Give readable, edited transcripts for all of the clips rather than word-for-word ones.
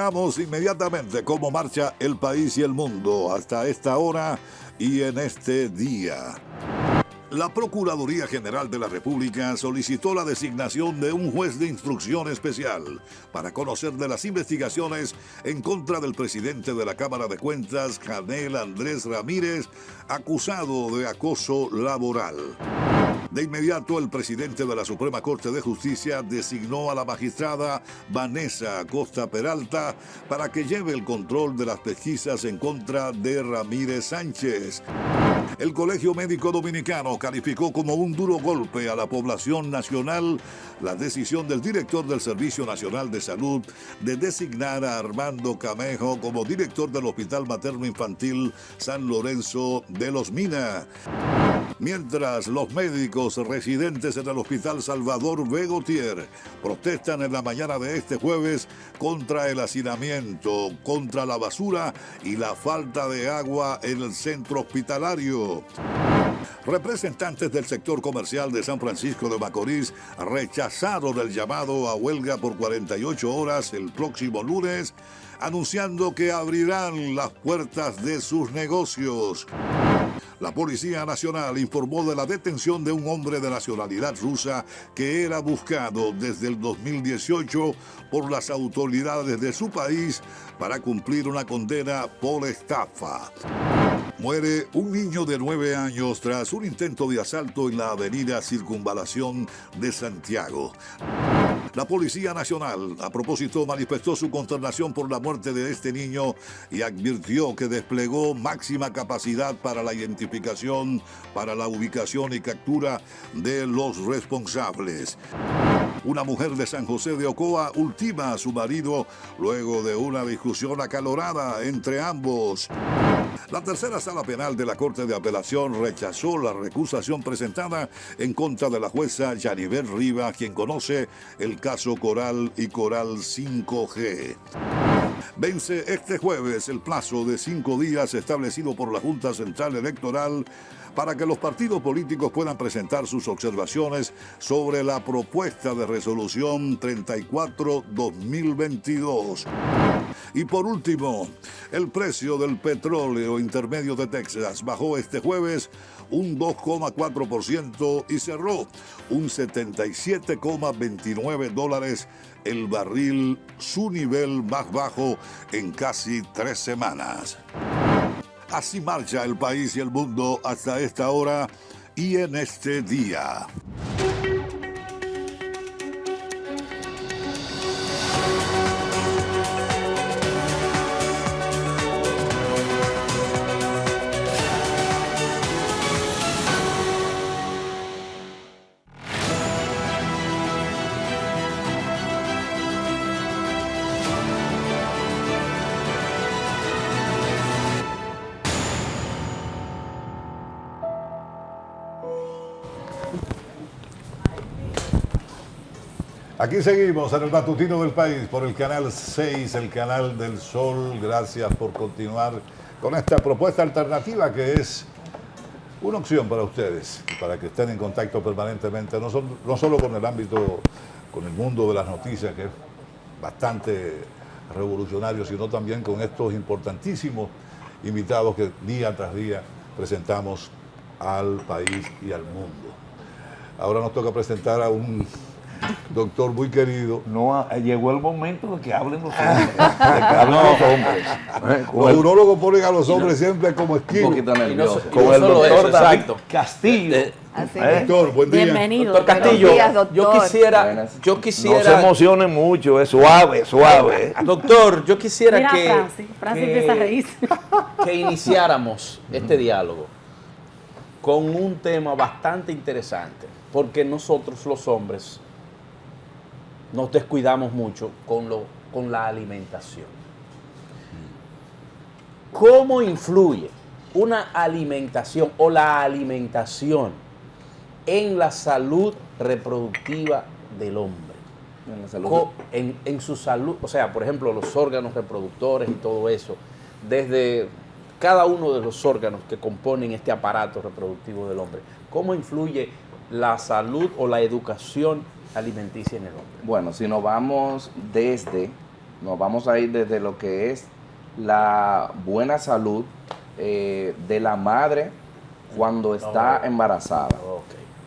Veamos inmediatamente cómo marcha el país y el mundo hasta esta hora y en este día. La Procuraduría General de la República solicitó la designación de un juez de instrucción especial para conocer de las investigaciones en contra del presidente de la Cámara de Cuentas, Janel Andrés Ramírez, acusado de acoso laboral. De inmediato, el presidente de la Suprema Corte de Justicia designó a la magistrada Vanessa Acosta Peralta para que lleve el control de las pesquisas en contra de Ramírez Sánchez. El Colegio Médico Dominicano calificó como un duro golpe a la población nacional la decisión del director del Servicio Nacional de Salud de designar a Armando Camejo como director del Hospital Materno Infantil San Lorenzo de Los Minas. Mientras los médicos residentes en el Hospital Salvador B. Gautier protestan en la mañana de este jueves contra el hacinamiento, contra la basura y la falta de agua en el centro hospitalario. Representantes del sector comercial de San Francisco de Macorís rechazaron el llamado a huelga por 48 horas el próximo lunes, anunciando que abrirán las puertas de sus negocios. La Policía Nacional informó de la detención de un hombre de nacionalidad rusa que era buscado desde el 2018 por las autoridades de su país para cumplir una condena por estafa. Muere un niño de 9 años tras un intento de asalto en la avenida Circunvalación de Santiago. La Policía Nacional, a propósito, manifestó su consternación por la muerte de este niño y advirtió que desplegó máxima capacidad para la identificación, para la ubicación y captura de los responsables. Una mujer de San José de Ocoa ultima a su marido luego de una discusión acalorada entre ambos. La tercera sala penal de la Corte de Apelación rechazó la recusación presentada en contra de la jueza Yanibel Rivas, quien conoce el caso Coral y Coral 5G. Vence este jueves el plazo de 5 días establecido por la Junta Central Electoral para que los partidos políticos puedan presentar sus observaciones sobre la propuesta de resolución 34-2022. Y por último, el precio del petróleo intermedio de Texas bajó este jueves un 2,4% y cerró un $77,29 el barril, su nivel más bajo en casi 3 semanas. Así marcha el país y el mundo hasta esta hora y en este día. Aquí seguimos en el matutino del país por el canal 6, el canal del Sol. Gracias por continuar con esta propuesta alternativa que es una opción para ustedes, para que estén en contacto permanentemente, no solo con el ámbito, con el mundo de las noticias, que es bastante revolucionario, sino también con estos importantísimos invitados que día tras día presentamos al país y al mundo. Ahora nos toca presentar a un doctor muy querido. No, llegó el momento de que hablen los hombres. De que hablen los hombres. Los urólogos ponen a los hombres siempre como esquilos. Un poquito nervioso. Con el doctor David Castillo. Doctor, buen día. Bienvenido. Doctor Castillo, Buenos días, doctor. yo No quisiera, se emocionen mucho, es suave. doctor, yo quisiera Mira que, a Francis empieza a reírse. que iniciáramos este diálogo con un tema bastante interesante, porque nosotros los hombres nos descuidamos mucho con la alimentación. ¿Cómo influye una alimentación o la alimentación en la salud reproductiva del hombre? En la salud. En su salud, o sea, por ejemplo, los órganos reproductores y todo eso, desde cada uno de los órganos que componen este aparato reproductivo del hombre. ¿Cómo influye la salud o la educación alimenticia en el hombre? Bueno, si nos vamos desde Nos vamos a ir desde lo que es la buena salud de la madre cuando está embarazada.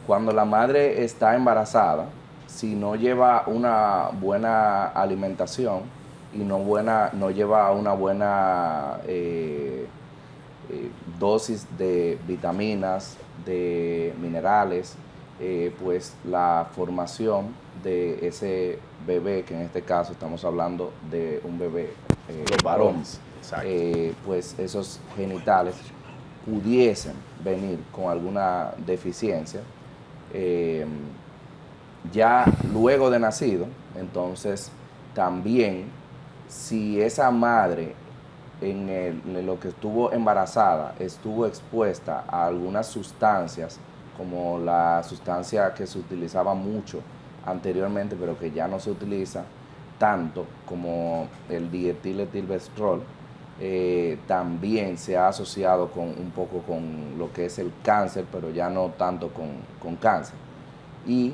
Cuando la madre está embarazada, si no lleva una buena alimentación y no lleva una buena dosis de vitaminas, de minerales, pues la formación de ese bebé, que en este caso estamos hablando de un bebé varón, pues esos genitales pudiesen venir con alguna deficiencia. Ya luego de nacido, entonces también si esa madre en lo que estuvo embarazada estuvo expuesta a algunas sustancias, como la sustancia que se utilizaba mucho anteriormente, pero que ya no se utiliza tanto, como el dietilmetilvestrol, también se ha asociado un poco con lo que es el cáncer, pero ya no tanto con cáncer, y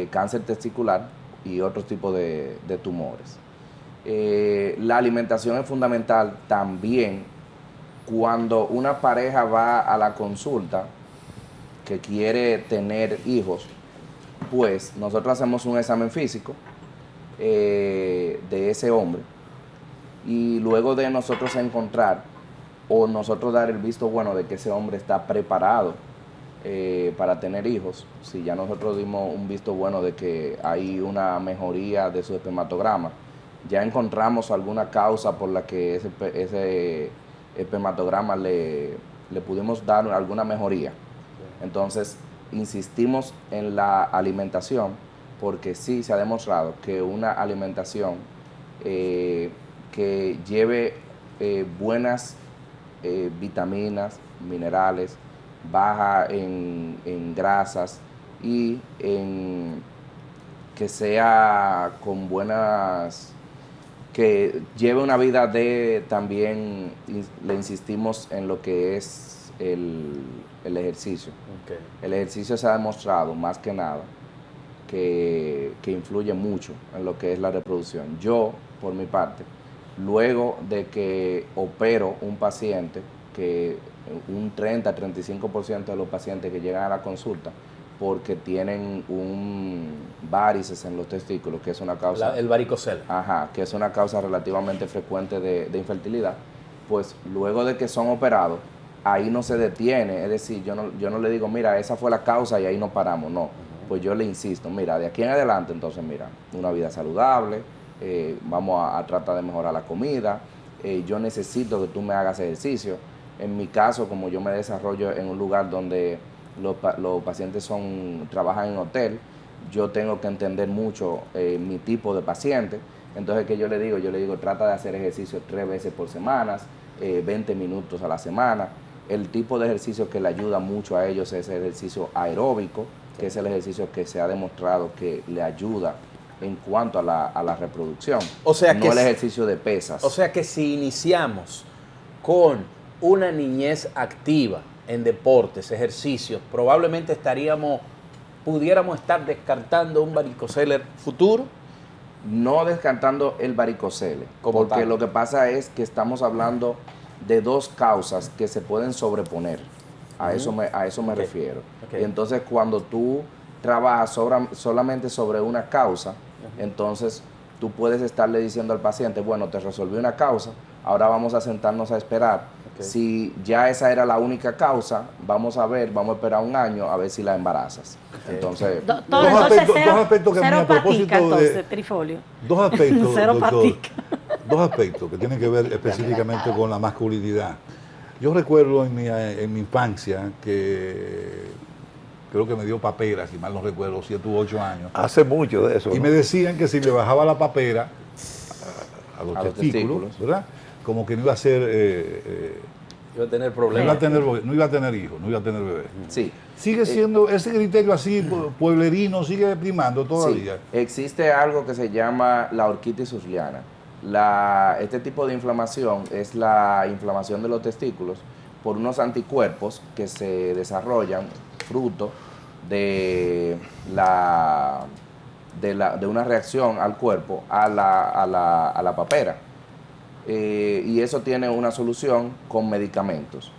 cáncer testicular y otros tipos de tumores. La alimentación es fundamental también cuando una pareja va a la consulta que quiere tener hijos. Pues nosotros hacemos un examen físico de ese hombre, y luego de nosotros encontrar o nosotros dar el visto bueno de que ese hombre está preparado para tener hijos, si ya nosotros dimos un visto bueno de que hay una mejoría de su espermatograma, ya encontramos alguna causa por la que ese espermatograma le pudimos dar alguna mejoría, entonces insistimos en la alimentación, porque sí se ha demostrado que una alimentación que lleve buenas vitaminas, minerales, baja en grasas y que sea con buenas, que lleve una vida también le insistimos en lo que es el ejercicio. Okay. El ejercicio se ha demostrado más que nada que influye mucho en lo que es la reproducción. Yo, por mi parte, luego de que opero un paciente, que un 30-35% de los pacientes que llegan a la consulta porque tienen varices en los testículos, que es una causa... el varicocele. Ajá, que es una causa relativamente frecuente de infertilidad, pues luego de que son operados, ahí no se detiene, es decir, yo no le digo, mira, esa fue la causa y ahí no paramos, no. Pues yo le insisto, mira, de aquí en adelante, entonces, mira, una vida saludable, vamos a tratar de mejorar la comida, yo necesito que tú me hagas ejercicio. En mi caso, como yo me desarrollo en un lugar donde los pacientes trabajan en hotel, yo tengo que entender mucho mi tipo de paciente. Entonces, ¿qué yo le digo? Yo le digo, trata de hacer ejercicio 3 veces por semana, 20 minutos a la semana. El tipo de ejercicio que le ayuda mucho a ellos es el ejercicio aeróbico, que es el ejercicio que se ha demostrado que le ayuda en cuanto a la reproducción, o sea, no el ejercicio de pesas. O sea que si iniciamos con una niñez activa en deportes, ejercicios, probablemente pudiéramos estar descartando un varicocele futuro. No descartando el varicocele, porque lo que pasa es que estamos hablando de dos causas que se pueden sobreponer. A eso me refiero. Okay. Y entonces cuando tú trabajas solamente sobre una causa, entonces tú puedes estarle diciendo al paciente, bueno, te resolví una causa, ahora vamos a sentarnos a esperar. Okay. Si ya esa era la única causa, vamos a esperar un año a ver si la embarazas. Okay. Entonces, dos aspectos que a mí a propósito de Trifolio. Dos aspectos, doctor, dos aspectos que tienen que ver específicamente con la masculinidad. Yo recuerdo en mi infancia que creo que me dio papera, si mal no recuerdo, 7 u 8 años. Hace mucho de eso. Y ¿no? Me decían que si le bajaba la papera a los testículos, ¿verdad? Como que no iba a ser... iba a tener problemas. No iba a tener hijos, no iba a tener bebés. Sí. Sigue siendo ese criterio así, pueblerino, sigue primando todavía. Sí. Existe algo que se llama la orquitis susliana. Este tipo de inflamación es la inflamación de los testículos por unos anticuerpos que se desarrollan fruto de de una reacción al cuerpo a la papera. Y eso tiene una solución con medicamentos.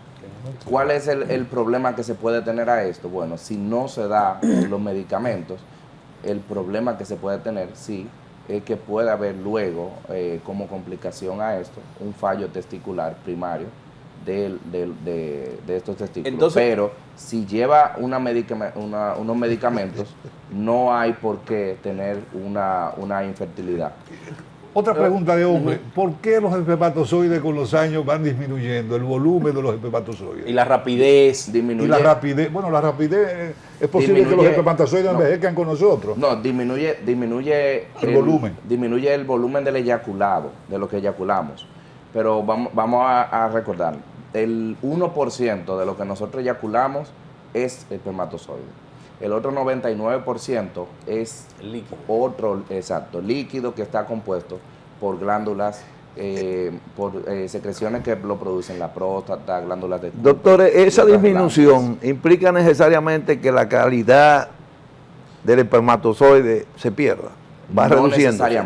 ¿Cuál es el problema que se puede tener a esto? Bueno, si no se da los medicamentos, el problema que se puede tener, sí, es que puede haber luego, como complicación a esto, un fallo testicular primario de estos testículos. Entonces, pero si lleva unos medicamentos, no hay por qué tener una infertilidad. Otra pregunta de hombre, ¿por qué los espermatozoides con los años van disminuyendo, el volumen de los espermatozoides? Y la rapidez. Disminuye. Y la rapidez, bueno, la rapidez, es posible que los espermatozoides envejezcan con nosotros. No, disminuye el volumen. Disminuye el volumen del eyaculado, de lo que eyaculamos. Pero vamos a recordar, el 1% de lo que nosotros eyaculamos es espermatozoide. El otro 99% es Líquido. otro, exacto, líquido que está compuesto por glándulas, por secreciones que lo producen la próstata, glándulas de... Doctor, esa otras disminución glándulas. implica necesariamente que la calidad del espermatozoide se pierda, va reduciéndose.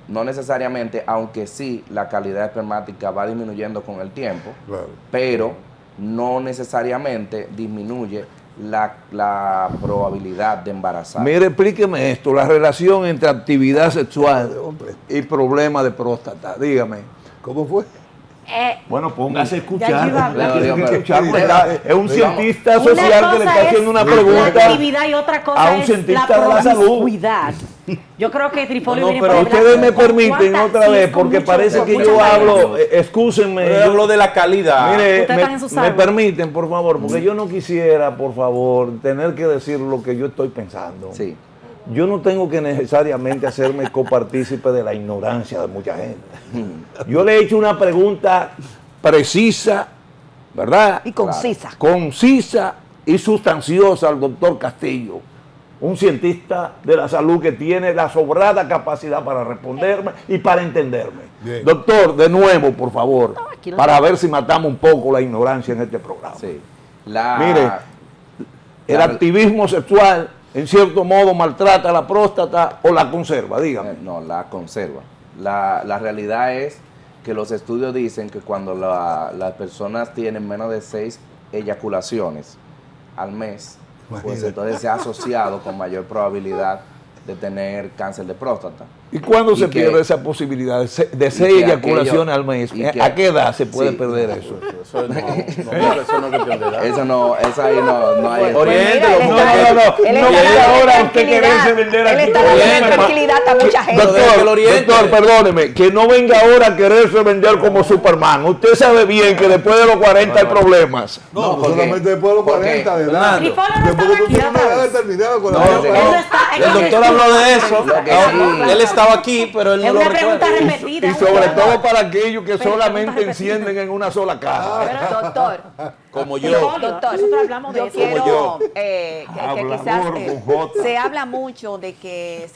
No necesariamente, aunque sí la calidad espermática va disminuyendo con el tiempo, Claro. pero no necesariamente disminuye la probabilidad de embarazar. Mire, explíqueme esto, la relación entre actividad sexual y problemas de próstata, dígame. ¿Cómo fue? Bueno, póngase a Ya yo escuchar. iba a hablar. Tiene que Pero- escuchar, pero- ¿verdad? Es un pero- cientista Una social que le cosa está es haciendo una la pregunta actividad y otra cosa a un es cientista la de la salud. promiscuidad. Yo creo que Trifolio No, viene pero por el Ustedes lado- me permiten ¿Cuántas? otra Sí, vez, es con porque mucho- parece con que mucha yo hablo, calidad. excúsenme. Yo hablo de la calidad. Mire, Ustedes están en sus me aguas. permiten, por favor, porque yo no quisiera, por favor, tener que decir lo que yo estoy pensando. Sí. Yo no tengo que necesariamente hacerme copartícipe de la ignorancia de mucha gente. Yo le he hecho una pregunta precisa, ¿verdad? Y concisa. Concisa y sustanciosa al doctor Castillo, un cientista de la salud que tiene la sobrada capacidad para responderme y para entenderme. Bien. Doctor, de nuevo, por favor, aquí lo para tengo. ver si matamos un poco la ignorancia en este programa. Sí. Mire, el activismo sexual, en cierto modo, maltrata la próstata o la conserva, dígame. No, la conserva. La realidad es que los estudios dicen que cuando las personas tienen menos de 6 eyaculaciones al mes, pues Imagínate. entonces se ha asociado con mayor probabilidad de tener cáncer de próstata. ¿Y cuándo Y se que- pierde esa posibilidad de 6 que eyaculaciones aquello- al mes? y que- ¿A qué edad se puede sí. perder eso? Eso no es cuestión de edad. Eso ahí no hay... Oriéntelo, Él no, está- no, él no, está y dando ahora usted tranquilidad. quererse vender Él aquí está como dando oriente. tranquilidad a mucha gente. que lo oriente. Doctor, perdóneme, que no venga ahora a quererse vender como Superman. Usted sabe bien que después de los 40 hay problemas. No, porque- solamente después de los porque- 40 de edad. Trifolio no Después estaba que tú aquí, tienes una otra edad vez. determinada con No, la no, edad. Él no está- el doctor habló de eso. Lo que No, sí. él estaba aquí, pero él Es no lo una pregunta recuerda. repetida. Y sobre todo para aquellos que Pero solamente pregunta encienden en una sola caja. Pero, doctor, Como yo. doctor, Nosotros hablamos de yo eso. quiero yo. que Hablador quizás con J. se habla mucho de que,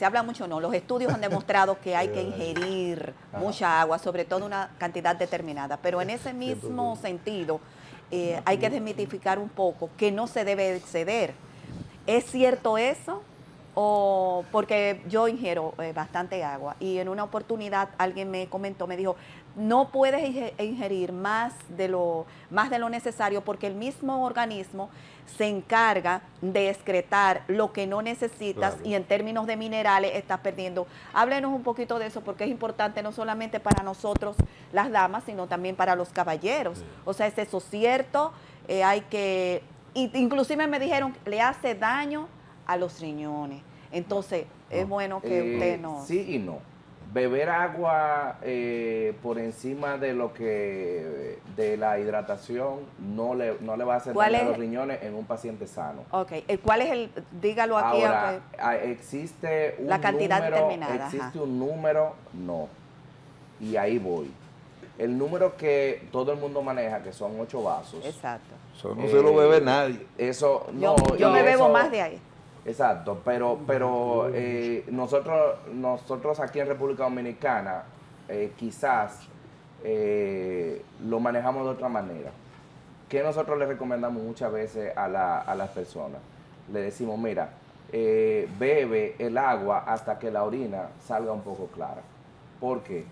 no, los estudios han demostrado que hay que ingerir mucha agua, sobre todo una cantidad determinada, pero en ese mismo sentido hay que desmitificar un poco que no se debe exceder. ¿Es cierto eso? O porque yo ingiero bastante agua y en una oportunidad alguien me comentó, me dijo, no puedes ingerir más de lo necesario porque el mismo organismo se encarga de excretar lo que no necesitas y en términos de minerales estás perdiendo. Háblenos un poquito de eso porque es importante no solamente para nosotros las damas, sino también para los caballeros. O sea, ¿es eso cierto? Hay que... Inclusive me dijeron, le hace daño a los riñones. Entonces, es bueno que usted no... Sí y no. Beber agua por encima de lo que de la hidratación no le va a hacer ¿Cuál daño a es? los riñones en un paciente sano. Ok, ¿cuál es el...? Dígalo aquí. Ahora, aunque- existe un La cantidad número, determinada, existe ajá. un número, no. Y ahí voy. El número que todo el mundo maneja, que son 8 vasos. Exacto. Eso no se lo bebe nadie. Eso, Yo, no. yo y me bebo eso- más de ahí. Exacto, pero nosotros aquí en República Dominicana quizás lo manejamos de otra manera. ¿Qué nosotros le recomendamos muchas veces a las personas? Le decimos, mira, bebe el agua hasta que la orina salga un poco clara. ¿Por qué?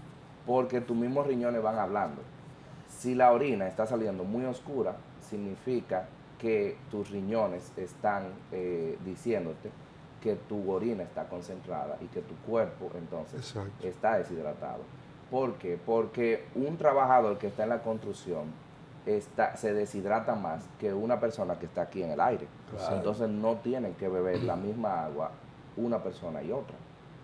Porque tus mismos riñones van hablando. Si la orina está saliendo muy oscura, significa que tus riñones están diciéndote que tu orina está concentrada y que tu cuerpo entonces está deshidratado. ¿Por qué? Porque un trabajador que está en la construcción se deshidrata más que una persona que está aquí en el aire. Claro. Entonces no tienen que beber la misma agua una persona y otra.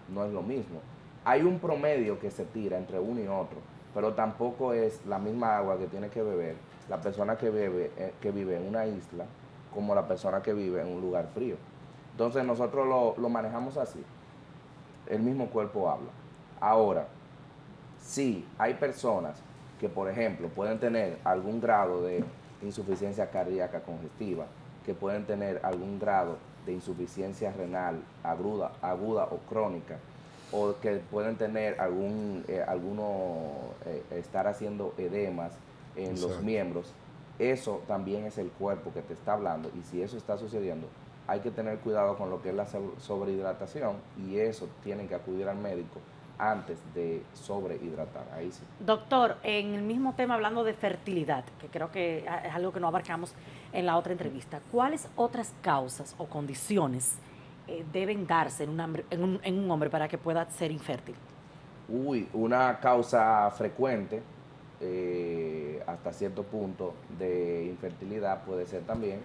No es lo mismo. Hay un promedio que se tira entre uno y otro, pero tampoco es la misma agua que tiene que beber la persona que vive en una isla como la persona que vive en un lugar frío. Entonces nosotros lo manejamos así. El mismo cuerpo habla. Ahora, sí, hay personas que, por ejemplo, pueden tener algún grado de insuficiencia cardíaca congestiva, que pueden tener algún grado de insuficiencia renal aguda o crónica, o que pueden tener estar haciendo edemas en los miembros. Eso también es el cuerpo que te está hablando, y si eso está sucediendo, hay que tener cuidado con lo que es la sobrehidratación, y eso tienen que acudir al médico antes de sobrehidratar. Ahí sí. Doctor, en el mismo tema, hablando de fertilidad, que creo que es algo que no abarcamos en la otra entrevista, ¿cuáles otras causas o condiciones deben darse en un hombre para que pueda ser infértil? Una causa frecuente hasta cierto punto de infertilidad puede ser también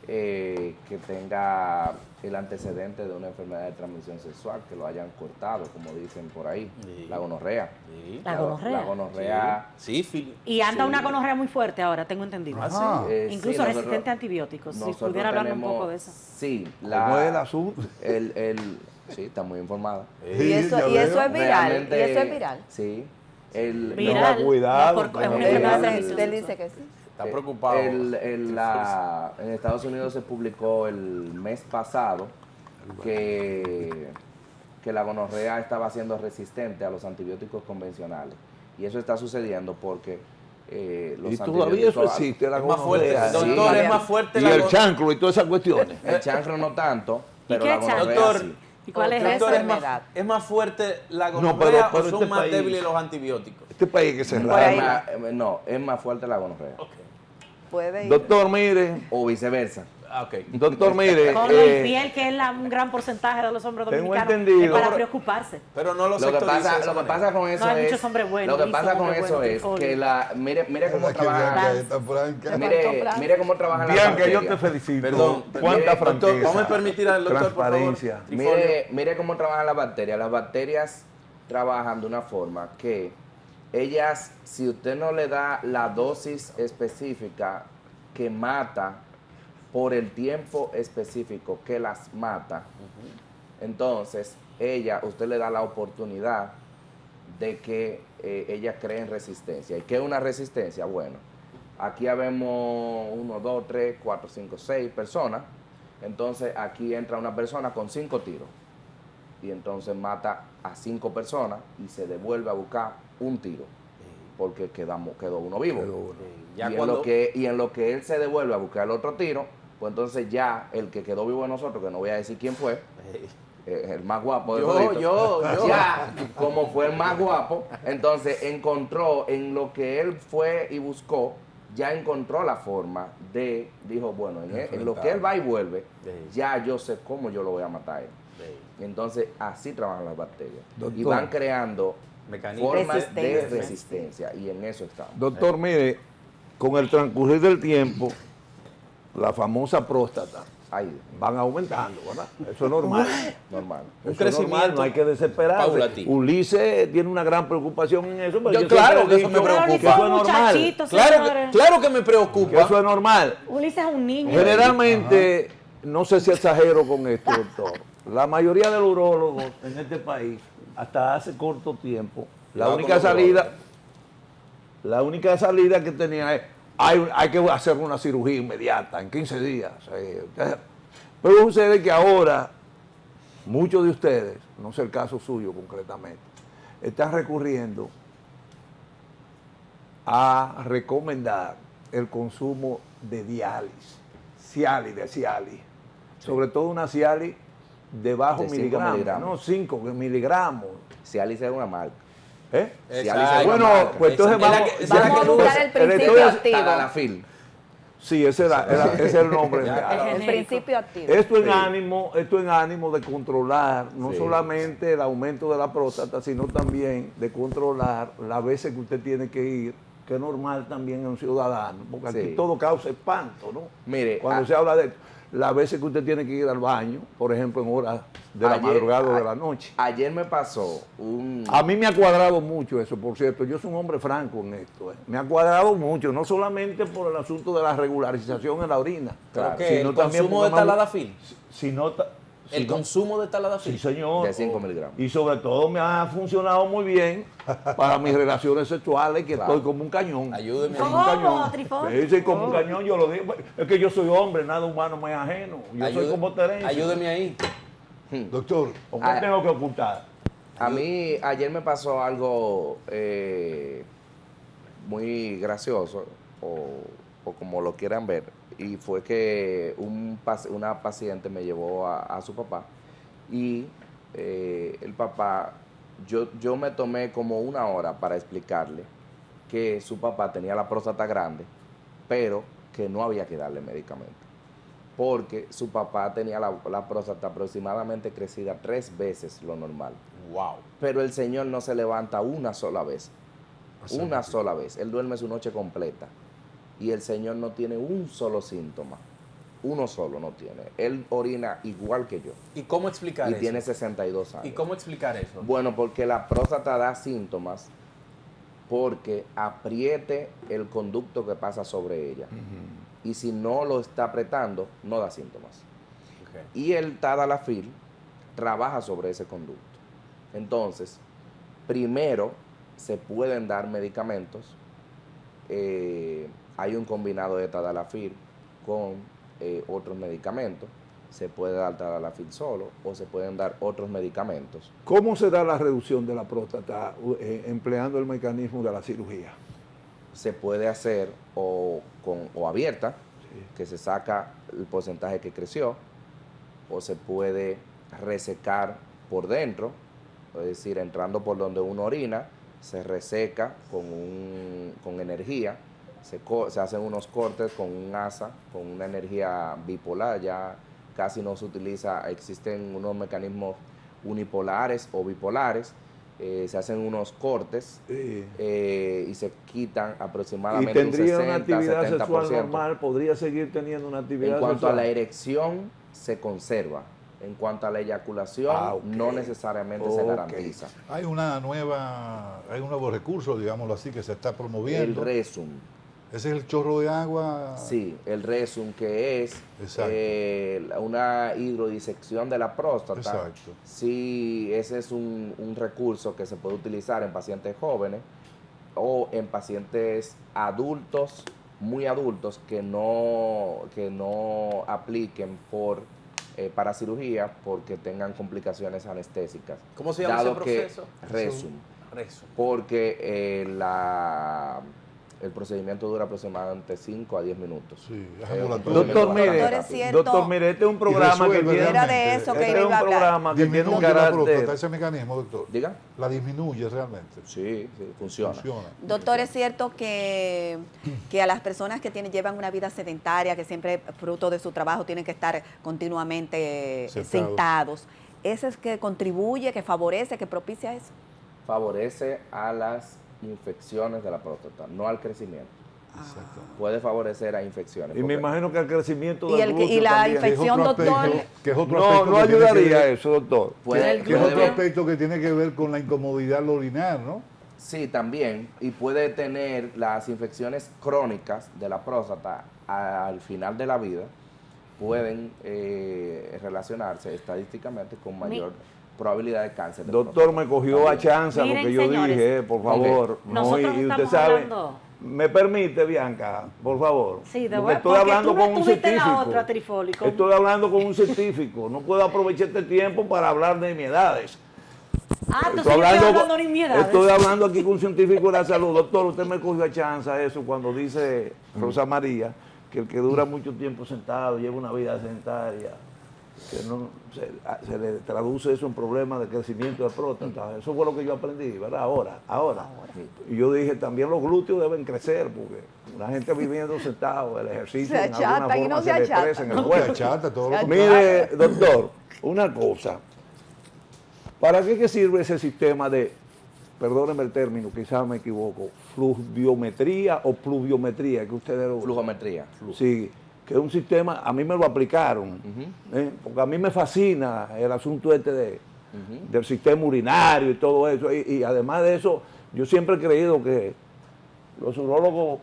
que tenga el antecedente de una enfermedad de transmisión sexual, que lo hayan cortado, como dicen por ahí, sí. La gonorrea. Sí. La gonorrea. Sí, sí. Y anda una gonorrea muy fuerte ahora, tengo entendido. Incluso sí, resistente a antibióticos. Si pudiera hablar un poco de eso. Sí. ¿Cómo es el asunto? Sí, está muy informada. Y eso es viral. Y eso es viral. Sí. Viral. Cuidado. Él dice que sí. Está preocupado. En Estados Unidos se publicó el mes pasado que la gonorrea estaba siendo resistente a los antibióticos convencionales. Y eso está sucediendo porque los y todavía eso existe, la gonorrea. Doctor, es más fuerte y el chancro y todas esas cuestiones. El chancro no tanto, pero la gonorrea doctor, sí. ¿Y cuál es doctor, esa enfermedad? ¿Es más fuerte la gonorrea o son más débiles los antibióticos? Este país que cerrado. No, es más fuerte la gonorrea. Okay. Puede ir. Doctor, mire. O viceversa. Okay. Doctor, mire. Con lo infiel que es un gran porcentaje de los hombres dominicanos, es para preocuparse. Pero no lo que pasa con eso hay muchos hombres buenos. Lo que pasa con eso es que mire cómo trabajan. Mire cómo trabajan las Bianca, bacterias. yo te felicito. Perdón, cuánta franqueza. Doctor, vamos a permitir al doctor, transparencia. por favor. Mire cómo trabajan las bacterias. Las bacterias trabajan de una forma que ellas, si usted no le da la dosis específica que mata por el tiempo específico que las mata, entonces usted le da la oportunidad de que ellas creen resistencia. ¿Y qué es una resistencia? Bueno, aquí habemos 1, 2, 3, 4, 5, 6 personas. Entonces aquí entra una persona con 5 tiros y entonces mata a 5 personas y se devuelve a buscar un tiro porque quedó uno vivo. Y en lo que él se devuelve a buscar el otro tiro, pues entonces ya el que quedó vivo de nosotros, que no voy a decir quién fue, el más guapo de todos, ya como fue el más guapo, entonces encontró en lo que él fue y buscó, ya encontró la forma dijo, bueno, en lo que él va y vuelve, ya yo sé cómo yo lo voy a matar a él. Entonces así trabajan las bacterias. Doctor, y van creando formas de resistencia, y en eso estamos. Doctor, mire, con el transcurrir del tiempo, la famosa próstata van aumentando, ¿verdad? Eso es normal. Normal. Un crecimiento, no hay que desesperarse. Paulatino. Ulises tiene una gran preocupación en eso. Pero claro que eso me preocupa. Que eso es normal. Claro que me preocupa. Que eso es normal. Ulises es un niño. Generalmente, no sé si exagero con esto, doctor, la mayoría de los urólogos en este país, hasta hace corto tiempo, la única salida que tenía es hay que hacer una cirugía inmediata, en 15 días. Pero sucede que ahora, muchos de ustedes, no sé el caso suyo concretamente, están recurriendo a recomendar el consumo de Cialis, sobre todo una Cialis de bajo De 5 miligramos, miligramos. no 5 miligramos. Cialis es una marca. ¿Eh? Exacto. Bueno, pues entonces Esa es la vamos, que- esa es la Vamos a que buscar luce. el principio estudio- activo. Tadalafil. sí, ese es el nombre. Ya. El principio activo. Esto en Sí. ánimo de controlar no Sí. solamente el aumento de la próstata, sino también de controlar las veces que usted tiene que ir, que es normal también en un ciudadano, porque aquí Sí. todo causa espanto, ¿no? Mire, Cuando se habla de esto, las veces que usted tiene que ir al baño, por ejemplo, en horas de la madrugada o de la noche. Ayer me pasó un... A mí me ha cuadrado mucho eso, por cierto. Yo soy un hombre franco en esto. Me ha cuadrado mucho, no solamente por el asunto de la regularización en la orina, Creo que sino el también consumo de porque me ha- taladafil. sino ta- El sino- consumo de taladafil. Sí, señor. De 5 miligramos. Y sobre todo me ha funcionado muy bien para mis relaciones sexuales, que Claro. estoy como un cañón. Ayúdeme Como ahí. un cañón. ¿Cómo, Trifón? Sí, sí, como un cañón, yo lo digo. Es que yo soy hombre, nada humano me es ajeno. Yo soy Ayúde- como Terencio. Ayúdeme ahí. Doctor, ¿O qué Ah, tengo que ocultar? A mí ayer me pasó algo muy gracioso, o como lo quieran ver, y fue que una paciente me llevó a su papá y el papá, yo me tomé como 1 hora para explicarle que su papá tenía la próstata grande, pero que no había que darle medicamento, porque su papá tenía la próstata aproximadamente crecida 3 veces lo normal. Wow. Pero el señor no se levanta una sola vez. Una sola vez. Él duerme su noche completa. Y el señor no tiene un solo síntoma. Uno solo no tiene. Él orina igual que yo. ¿Y cómo explicar Y eso? tiene 62 años. ¿Y cómo explicar eso? Bueno, porque la próstata da síntomas porque apriete el conducto que pasa sobre ella. Y si no lo está apretando, no da síntomas. Ok. Y el tadalafil trabaja sobre ese conducto. Entonces, primero se pueden dar medicamentos. Hay un combinado de tadalafil con otros medicamentos. Se puede dar tadalafil solo o se pueden dar otros medicamentos. ¿Cómo se da la reducción de la próstata empleando el mecanismo de la cirugía? Se puede hacer o abierta, que se saca el porcentaje que creció, o se puede resecar por dentro, es decir, entrando por donde uno orina, se reseca con energía, se hacen unos cortes con un asa, con una energía bipolar, ya casi no se utiliza, existen unos mecanismos unipolares o bipolares, se hacen unos cortes Sí. y se quitan ¿Y aproximadamente tendría un una 60, actividad sexual 70%. normal? ¿Podría seguir teniendo una actividad En cuanto sexual? a la erección, se conserva. En cuanto a la eyaculación, Ok. no necesariamente se Ok. garantiza. hay un nuevo recurso, digámoslo así, que se está El promoviendo. resum, Ese es el chorro de agua. sí, el resum, que es Exacto. una hidrodisección de la próstata. Exacto. Sí, ese es un recurso que se puede utilizar en pacientes jóvenes o en pacientes adultos, muy adultos, que no apliquen para cirugía porque tengan complicaciones anestésicas. ¿Cómo se llama Dado ese que proceso? resum, Rezo. porque el procedimiento dura aproximadamente 5 a 10 minutos. Sí, es un ambulatorio. Doctor, procedimiento mire, Doctor, es rápido. cierto. Doctor, mire, este es un programa que resuelve tiene... Era de eso que Este iba es a un hablar. programa que tiene un Disminuye la próstata, carácter... ese mecanismo, doctor. Diga. La disminuye realmente. Sí, funciona. Doctor, es cierto que a las personas que llevan una vida sedentaria, que siempre fruto de su trabajo tienen que estar continuamente sentados, ¿ese es que contribuye, que favorece, que propicia eso? Favorece a las infecciones de la próstata, no al crecimiento. Exacto. Puede favorecer a infecciones. Y me porque imagino que el crecimiento Y del glúteo la también. infección, Que es otro doctor. aspecto- que es otro No, aspecto no que tiene que ayudaría ver- eso, doctor. puede- Que es puede otro ver- aspecto que tiene que ver con la incomodidad al orinar, ¿no? Sí, también. Y puede tener las infecciones crónicas de la próstata al final de la vida, pueden relacionarse estadísticamente con mayor probabilidad de cáncer. de Doctor, próstata. me cogió a chanza lo Miren, que yo señores, dije, por favor. No, nosotros y usted estamos sabe, hablando- me permite, Bianca, por favor. Sí, de Porque verdad, estoy porque hablando tú no con un estuviste en la científico. otra, Trifoli, con- Estoy hablando con un científico. No puedo aprovechar este tiempo para hablar de nimiedades. Ah, entonces Estoy yo estoy hablando con- de nimiedades. estoy hablando aquí con un científico de la salud. Doctor, usted me cogió a chanza eso cuando dice Rosa María que el que dura mucho tiempo sentado lleva una vida sedentaria. que no, se le traduce eso en problemas de crecimiento de próstata. Eso fue lo que yo aprendí, ¿verdad? Ahora. Y yo dije, también los glúteos deben crecer, porque la gente viviendo sentado, el ejercicio Se en alguna achatan y forma no se se le achatan. expresa en el No, cuerpo. que achata, todo lo Se contrario. Mire, doctor, una cosa. ¿Para qué sirve ese sistema de, perdóneme el término, quizás me equivoco, fluviometría o pluviometría, que ustedes lo Flujometría. Sí, que es un sistema, a mí me lo aplicaron, porque a mí me fascina el asunto del sistema urinario y todo eso, y además de eso, yo siempre he creído que los urólogos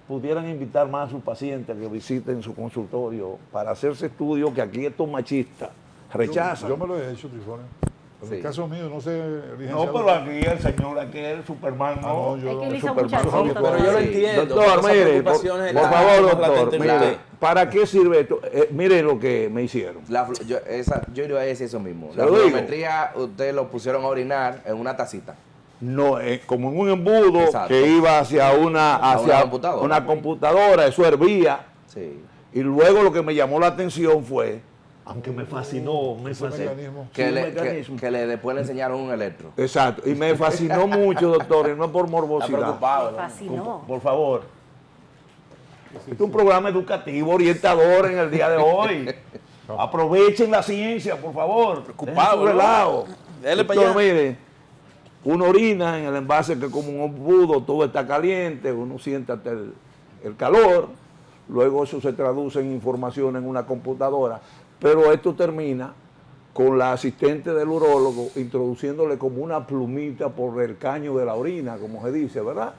pudieran invitar más a sus pacientes a que visiten su consultorio para hacerse estudios que aquí estos machistas rechazan. Yo me lo he hecho, Trifones. En el Sí. caso mío, no sé, No, licenciado. pero aquí el señor, aquí el Superman, Ah, no, no. yo Es que no. él hizo Superman, muchas no, citas. Pero yo lo Sí. entiendo. Doctor, esas mire, preocupaciones por las favor, más doctor, latentes en mire, usted. ¿para qué sirve esto? Mire lo que me hicieron. Yo iba a decir eso mismo. Se La lo digo. flujometría, ustedes lo pusieron a orinar en una tacita. No, como en un embudo Exacto. que iba hacia una computadora. una computadora, eso hervía. Sí. Y luego lo que me llamó la atención fue, aunque me fascinó, Ese mecanismo. Que, un le, mecanismo. después le enseñaron un electro. Exacto, y me fascinó mucho, doctor, y no es por Está morbosidad. preocupado, ¿no? Fascinó. Por favor. Este es un programa educativo, orientador en el día de hoy. Aprovechen la ciencia, por favor. Preocupado, Dejen su ¿no? relajo. Dele para Doctor, allá. mire, uno orina en el envase que es como un embudo, todo está caliente, uno siente hasta el calor, luego eso se traduce en información en una computadora, pero esto termina con la asistente del urólogo introduciéndole como una plumita por el caño de la orina, como se dice, ¿verdad?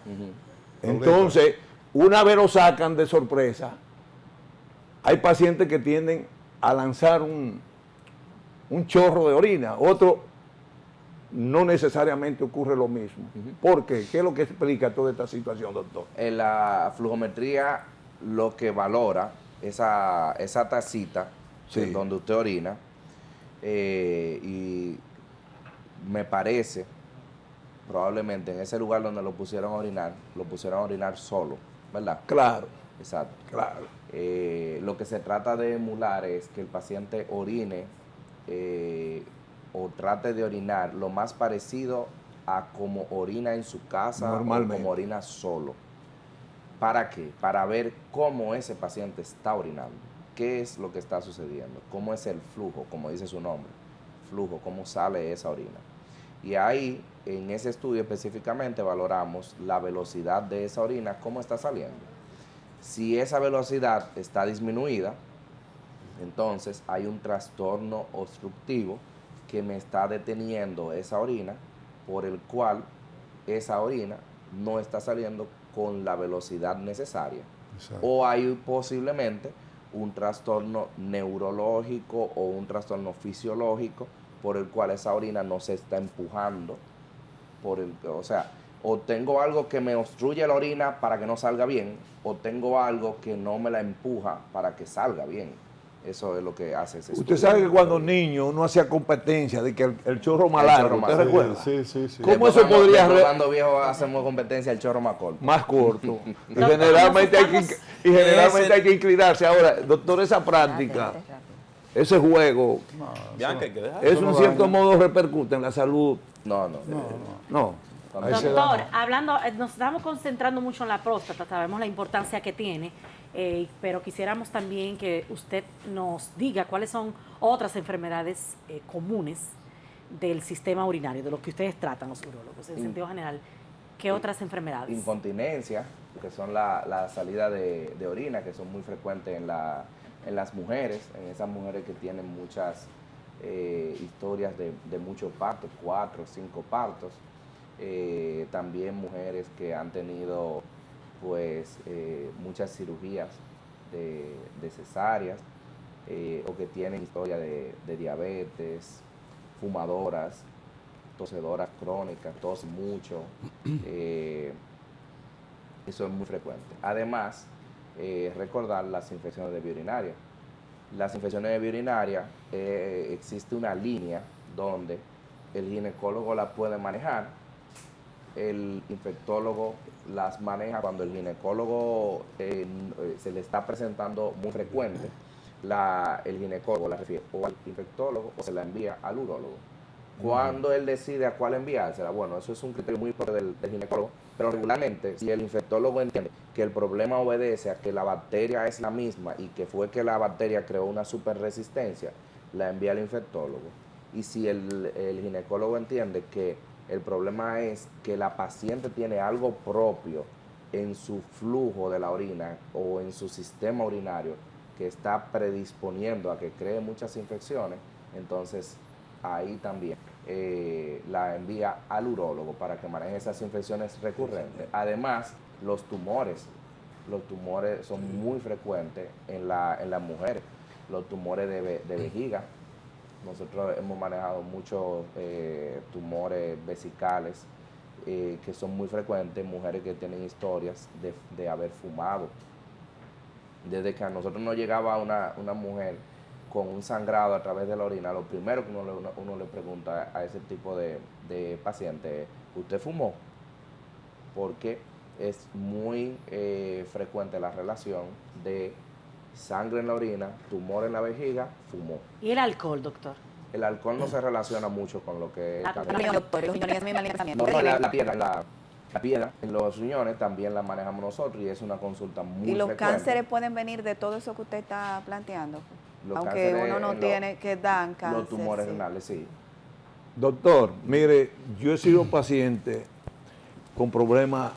Entonces, una vez lo sacan de sorpresa, hay pacientes que tienden a lanzar un chorro de orina, otro no necesariamente ocurre lo mismo. ¿Por qué? ¿Qué es lo que explica toda esta situación, doctor? En la flujometría lo que valora esa tacita Sí. donde usted orina y me parece probablemente en ese lugar donde lo pusieron a orinar solo, ¿verdad? Claro, Exacto. claro. Lo que se trata de emular es que el paciente orine o trate de orinar lo más parecido a como orina en su casa o Normalmente. como orina solo. ¿Para qué? Para ver cómo ese paciente está orinando, qué es lo que está sucediendo, cómo es el flujo, como dice su nombre, flujo, cómo sale esa orina. Y ahí, en ese estudio específicamente, valoramos la velocidad de esa orina, cómo está saliendo. Si esa velocidad está disminuida, entonces hay un trastorno obstructivo que me está deteniendo esa orina, por el cual esa orina no está saliendo con la velocidad necesaria. Exacto. O hay posiblemente un trastorno neurológico o un trastorno fisiológico por el cual esa orina no se está empujando. O sea, o tengo algo que me obstruye la orina para que no salga bien, o tengo algo que no me la empuja para que salga bien. Eso es lo que hace ese Usted estudio. sabe que cuando niño uno hacía competencia de que el chorro más El largo, chorro más ¿usted largo. recuerda? Sí. ¿Cómo Después eso cuando- podría después re- cuando viejo hacemos competencia el chorro más corto. Más corto. Y Doctor, generalmente, nos estamos- hay que inclinarse. Ahora, doctor, esa práctica, ese juego, Bianca, hay que dejar. eso no en cierto daña. modo repercute en la salud. No. No. Ahí se da, Doctor, ¿no? hablando, nos estamos concentrando mucho en la próstata, sabemos la importancia que tiene, pero quisiéramos también que usted nos diga cuáles son otras enfermedades comunes del sistema urinario, de lo que ustedes tratan los urólogos, en sentido general. ¿Qué otras enfermedades? Incontinencia, que son la salida de orina, que son muy frecuentes en las mujeres, en esas mujeres que tienen muchas historias de muchos partos, 4 o 5 partos. También mujeres que han tenido pues muchas cirugías de cesáreas o que tienen historia de diabetes, fumadoras, tosedoras crónicas, tos mucho. Eso es muy frecuente. Además, recordar las infecciones de vía urinaria. Las infecciones de vía urinaria, existe una línea donde el ginecólogo la puede manejar, el infectólogo las maneja cuando el ginecólogo se le está presentando muy frecuente, el ginecólogo la refiere o al infectólogo o se la envía al urólogo. Cuando él decide a cuál enviársela, bueno, eso es un criterio muy propio del ginecólogo, pero regularmente si el infectólogo entiende que el problema obedece a que la bacteria es la misma y que fue que la bacteria creó una superresistencia, la envía al infectólogo. Y si el ginecólogo entiende que el problema es que la paciente tiene algo propio en su flujo de la orina o en su sistema urinario que está predisponiendo a que cree muchas infecciones, entonces ahí también la envía al urólogo para que maneje esas infecciones recurrentes. Además, los tumores son muy frecuentes en las mujeres, los tumores de vejiga. Nosotros hemos manejado muchos tumores vesicales que son muy frecuentes en mujeres que tienen historias de haber fumado. Desde que a nosotros nos llegaba una mujer con un sangrado a través de la orina, lo primero que uno le pregunta a ese tipo de paciente es, ¿usted fumó? Porque es muy frecuente la relación de sangre en la orina, tumor en la vejiga, fumó. ¿Y el alcohol, doctor? El alcohol no se relaciona mucho con lo que es Los riñones misma línea de pensamiento. No, la piedra en los riñones también la manejamos nosotros y es una consulta muy Y los frecuente. cánceres pueden venir de todo eso que usted está planteando. Los Aunque cánceres uno no en tiene que dar cáncer. Los tumores sí. renales, sí. Doctor, mire, yo he sido paciente con problemas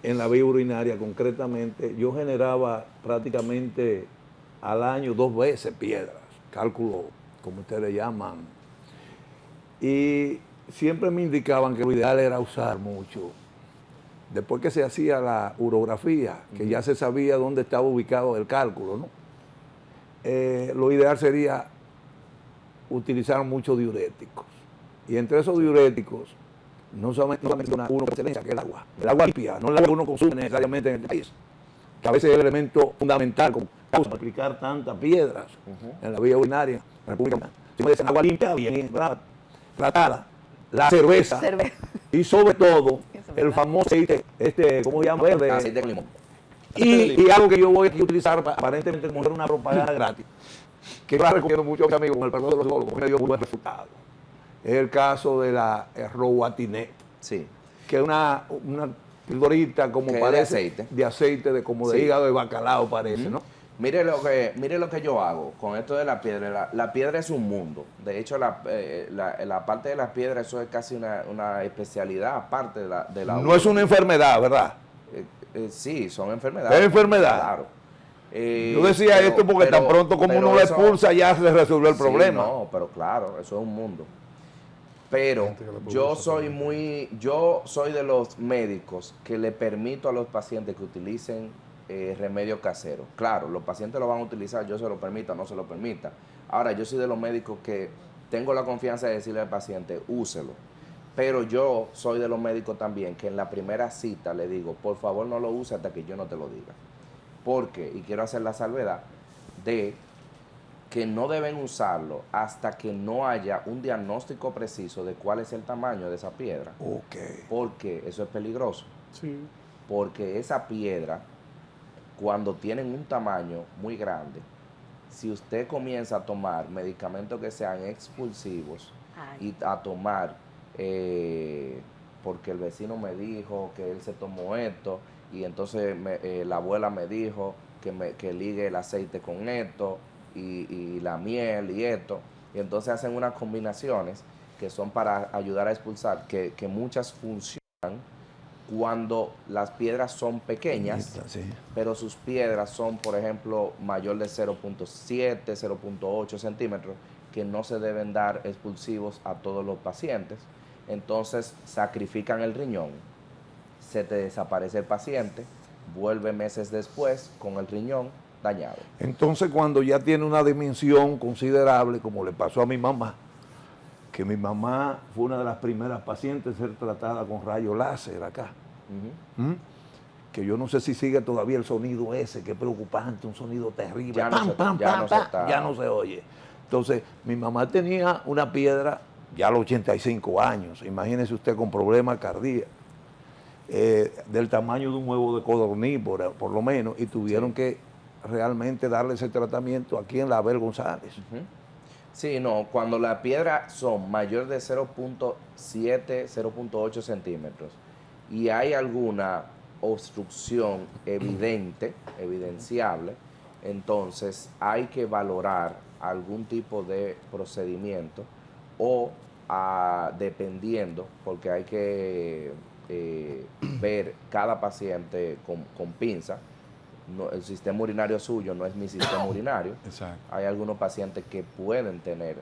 en la vía urinaria, concretamente. Yo generaba prácticamente al año 2 veces piedras, cálculo, como ustedes le llaman. Y siempre me indicaban que lo ideal era usar mucho. Después que se hacía la urografía, que ya se sabía dónde estaba ubicado el cálculo, ¿no? Lo ideal sería utilizar muchos diuréticos. Y entre esos diuréticos, no solamente uno por excelencia, que es el agua. El agua limpia, no el agua que uno consume necesariamente en el país. Que a veces es el elemento fundamental como causa para aplicar tantas piedras en la vía urinaria en la República Dominicana. Si me dicen agua limpia, bien tratada. La cerveza. Y sobre todo, el famoso aceite, ¿cómo se llama? Verde. Aceite de limón. Y algo que yo voy a utilizar aparentemente como una propaganda gratis, que yo la recomiendo mucho a mis amigos, con el perdón de los psicólogos, me dio buen resultado. Es el caso de la Roguatinet, Sí. que es una pildorita como Que es parece de aceite. de Sí. hígado de bacalao parece, ¿no? Mire lo que yo hago con esto de la piedra. La piedra es un mundo. De hecho, la parte de las piedras, eso es casi una especialidad aparte de la No es una enfermedad, ¿verdad? sí, son enfermedades. Es enfermedad. Claro. Yo decía esto porque tan pronto como uno la expulsa ya se resolvió el problema. No, pero claro, eso es un mundo. Pero yo soy de los médicos que le permito a los pacientes que utilicen remedio casero. Claro, los pacientes lo van a utilizar, yo se lo permita o no se lo permita. Ahora, yo soy de los médicos que tengo la confianza de decirle al paciente, úselo. Pero yo soy de los médicos también que en la primera cita le digo, por favor no lo use hasta que yo no te lo diga. Porque, y quiero hacer la salvedad, de que no deben usarlo hasta que no haya un diagnóstico preciso de cuál es el tamaño de esa piedra. Ok. Porque eso es peligroso. Sí. Porque esa piedra, cuando tienen un tamaño muy grande, si usted comienza a tomar medicamentos que sean expulsivos y a tomar, porque el vecino me dijo que él se tomó esto, y entonces la abuela me dijo que ligue el aceite con esto, y la miel y esto, y entonces hacen unas combinaciones que son para ayudar a expulsar, que muchas funcionan cuando las piedras son pequeñas, Sí. pero sus piedras son, por ejemplo, mayor de 0.7, 0.8 centímetros, que no se deben dar expulsivos a todos los pacientes. Entonces sacrifican el riñón, se te desaparece el paciente, vuelve meses después con el riñón dañado. Entonces, cuando ya tiene una dimensión considerable, como le pasó a mi mamá, que mi mamá fue una de las primeras pacientes a ser tratada con rayo láser acá. Que yo no sé si sigue todavía el sonido ese, que es preocupante, un sonido terrible. Ya no se oye. Entonces, mi mamá tenía una piedra ya a los 85 años, imagínese usted con problemas cardíacos, del tamaño de un huevo de codorniz, por lo menos, y tuvieron que realmente darle ese tratamiento aquí en la Abel González. Sí, no, cuando las piedras son mayor de 0.7, 0.8 centímetros y hay alguna obstrucción evidente, evidenciable, entonces hay que valorar algún tipo de procedimiento o dependiendo, porque hay que ver cada paciente con pinza. No, el sistema urinario suyo no es mi sistema urinario. Exacto. Hay algunos pacientes que pueden tener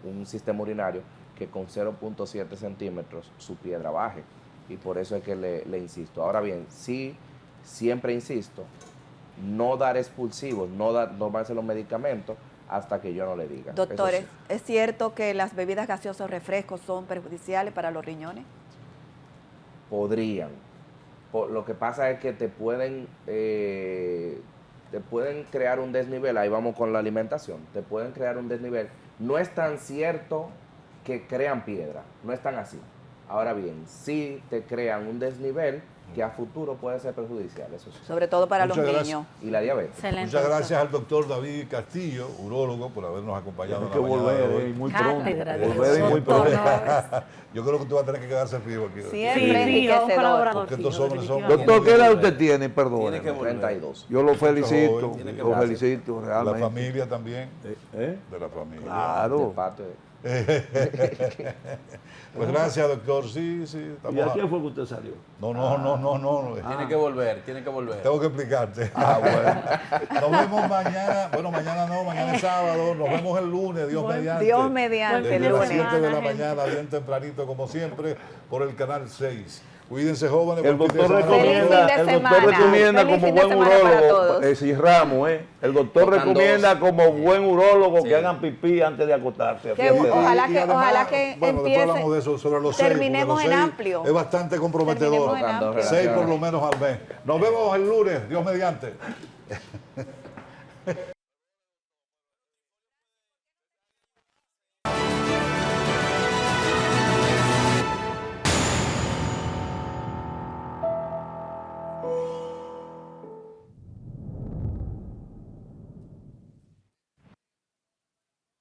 un sistema urinario que con 0.7 centímetros su piedra baje. Y por eso es que le insisto. Ahora bien, sí, siempre insisto, no dar expulsivos, no tomarse los medicamentos hasta que yo no le diga. Doctores, Eso sí. ¿es cierto que las bebidas gaseosas o refrescos son perjudiciales para los riñones? Podrían. Lo que pasa es que te pueden crear un desnivel. Ahí vamos con la alimentación. Te pueden crear un desnivel. No es tan cierto que crean piedra. No es tan así. Ahora bien, sí te crean un desnivel que a futuro puede ser perjudicial, eso sí. Sobre todo para Muchas los gracias. niños. Y la diabetes. Excelente. Muchas doctor. gracias al doctor David Castillo, urólogo, por habernos acompañado Tiene en que la mañana de volver hoy. muy Cátedra pronto. de Volver y muy doctor pronto. Norris. Yo creo que tú vas a tener que quedarse fijo aquí. Siempre Sí, un enriquecedor. colaborador Porque estos fijo, hombres son- definitivamente. Doctor, ¿qué edad usted tiene? Perdón. Tiene que volver. 32. Yo lo felicito, joven, tiene que lo volver. felicito La realmente. familia también. ¿Eh? De la familia. De Claro. parte de- Pues gracias, doctor. Sí, sí. ¿Y a quién fue que usted salió? No. Tiene que volver, tiene que volver. Tengo que explicarte. Nos vemos mañana. Bueno, mañana no, mañana es sábado. Nos vemos el lunes, Dios mediante. Dios mediante. Desde Buen las fin de 7 de la semana, gente. mañana, bien tempranito, como siempre, por el canal 6. Cuídense, jóvenes. El buen fin de doctor semana. Feliz fin recomienda, de el doctor semana. recomienda Feliz como fin de buen semana para urólogo, todos. sí, Ramos, el doctor Tocan recomienda dos. como buen urólogo Sí. que hagan pipí antes de acostarse. Qué Fíjate. ojalá Y que- además, ojalá que bueno, después empiece- hablamos de eso, sobre los 6. terminemos en amplio. Es bastante comprometedor. Terminemos en amplio. 6 por lo menos al mes. Nos vemos el lunes, Dios mediante.